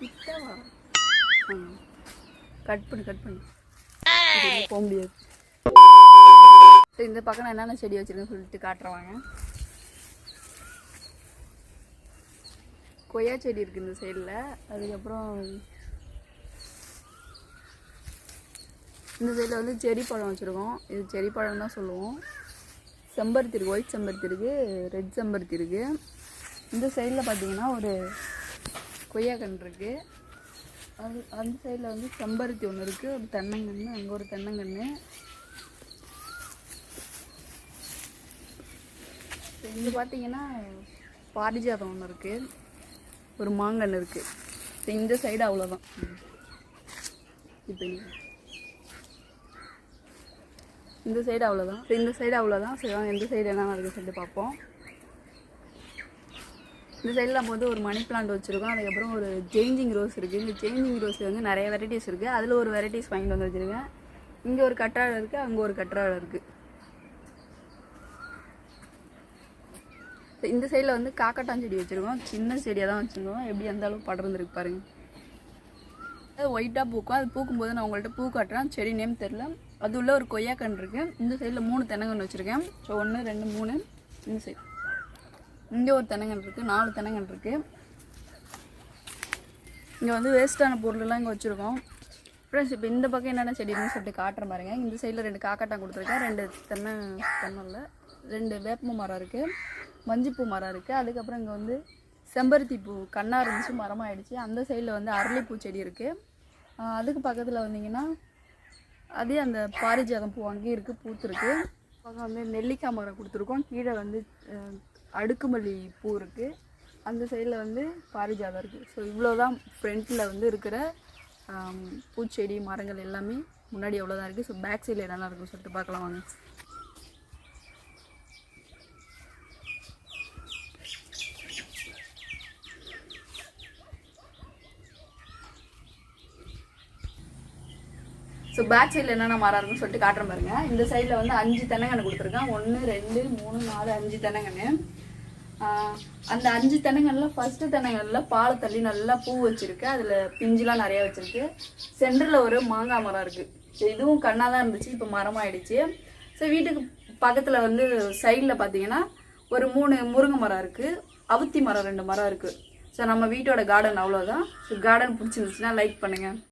கிட்டவா cut பண்ணு போக முடியாது. இந்த பக்கம் நான் என்னென்ன செடி வச்சிருக்கேன்னு சொல்லிட்டு காட்டுறவாங்க. கொய்யா செடி இருக்குது இந்த சைடில். அதுக்கப்புறம் இந்த சைடில் வந்து செரி பழம் வச்சுருக்கோம். இது செரி பழம் தான் சொல்லுவோம். செம்பருத்தி இருக்குது, ஒயிட் செம்பருத்தி இருக்குது, ரெட் செம்பருத்தி இருக்குது. இந்த சைடில் பார்த்தீங்கன்னா ஒரு கொய்யாக்கன்று இருக்குது. அந்த சைடில் வந்து செம்பருத்தி ஒன்று இருக்குது, ஒரு தென்னங்கன்று, அங்கே ஒரு தென்னங்கன்று. இங்கே பார்த்தீங்கன்னா பாரிஜாதம் ஒன்று இருக்குது, ஒரு மாங்கன்று இருக்குது. இந்த சைடு அவ்வளோதான். இப்போ இந்த சைடு அவ்வளோதான். இந்த சைடு அவ்வளோதான். சரி வாங்க எந்த சைடு என்ன இருக்குன்னு சொல்லிட்டு பார்ப்போம். இந்த சைடில் நம்ம வந்து ஒரு மணி பிளான்ட் வச்சுருக்கோம். அதுக்கப்புறம் ஒரு சேஞ்சிங் ரோஸ் இருக்குது. இந்த சேஞ்சிங் ரோஸில் வந்து நிறைய வெரைட்டிஸ் இருக்குது. அதில் ஒரு வெரைட்டிஸ் வாங்கிட்டு வந்து வச்சுருக்கேன். இங்கே ஒரு கற்றாழை இருக்குது, அங்கே ஒரு கற்றாழை இருக்குது. இந்த சைடில் வந்து காக்கட்டான் செடி வச்சுருக்கோம். சின்ன செடியாக தான் வச்சுருக்கோம். எப்படி எந்த அளவுக்கு படர்ந்துருக்கு பாருங்கள். அது ஒயிட்டாக பூக்கும். அது பூக்கும்போது நான் உங்கள்கிட்ட பூ காட்டுறேன். செடி நேம் தெரில. அது உள்ள ஒரு கொய்யாக்கன்று இருக்குது. இந்த சைடில் 3 தென்னங்கன்று வச்சுருக்கேன். ஸோ 1 2 3. இந்த சைடு இங்கே ஒரு தென்னங்கன்று இருக்குது, 4 தென்னங்கன்று இருக்குது. இங்கே வந்து வேஸ்ட்டான பொருளெல்லாம் இங்கே வச்சுருக்கோம். ஃப்ரெண்ட்ஸ் இப்போ இந்த பக்கம் என்னென்ன செடின்னு சொல்லிட்டு காட்டுறேன் பாருங்க. இந்த சைடில் 2 காக்கட்டான் கொடுத்துருக்கேன், 2 தென்னையில் 2 வேப்ப மரம் இருக்குது, மஞ்சிப்பூ மரம் இருக்குது. அதுக்கப்புறம் இங்கே வந்து செம்பருத்தி பூ கண்ணாக இருந்துச்சு, மரமாகிடுச்சு. அந்த சைடில் வந்து அரளிப்பூ செடி இருக்குது. அதுக்கு பக்கத்தில் வந்தீங்கன்னா அதே அந்த பாரிஜாதம் பூ அங்கேயும் இருக்குது, பூத்துருக்கு. பக்கம் வந்து நெல்லிக்காய் மரம் கொடுத்துருக்கோம். கீழே வந்து அடுக்குமல்லி பூ இருக்குது. அந்த சைடில் வந்து பாரிஜாதம் இருக்குது. ஸோ இவ்வளோ தான் ஃப்ரண்ட்டில் வந்து இருக்கிற பூச்செடி மரங்கள் எல்லாமே. முன்னாடி எவ்வளோ தான் இருக்குது. ஸோ பேக் சைடில் என்னெல்லாம் இருக்குன்னு சொல்லிட்டு பார்க்கலாம் வாங்க. ஸோ பேக் சைடில் என்னென்ன மரம் இருக்குன்னு சொல்லிட்டு காட்டுறேன் பாருங்க. இந்த சைடில் வந்து 5 தென்னங்கன்று கொடுத்துருக்கேன். 1 2 3 4 5 தென்னங்கன்று. அந்த 5 தென்னங்கன்றில் ஃபஸ்ட்டு தென்னங்கன்றில் பாலை தள்ளி நல்லா பூ வச்சுருக்கு. அதில் பிஞ்சுலாம் நிறையா வச்சுருக்கு. சென்டரில் ஒரு மாங்காய் மரம் இருக்குது. ஸோ இதுவும் கண்ணாக தான் இருந்துச்சு, இப்போ மரமாகிடுச்சு. ஸோ வீட்டுக்கு பக்கத்தில் வந்து சைடில் பார்த்தீங்கன்னா ஒரு 3 முருங்கை மரம் இருக்குது, அவுத்தி மரம் 2 மரம் இருக்குது. ஸோ நம்ம வீட்டோட கார்டன் அவ்வளோதான். ஸோ கார்டன் பிடிச்சிருந்துச்சுன்னா லைக் பண்ணுங்கள்.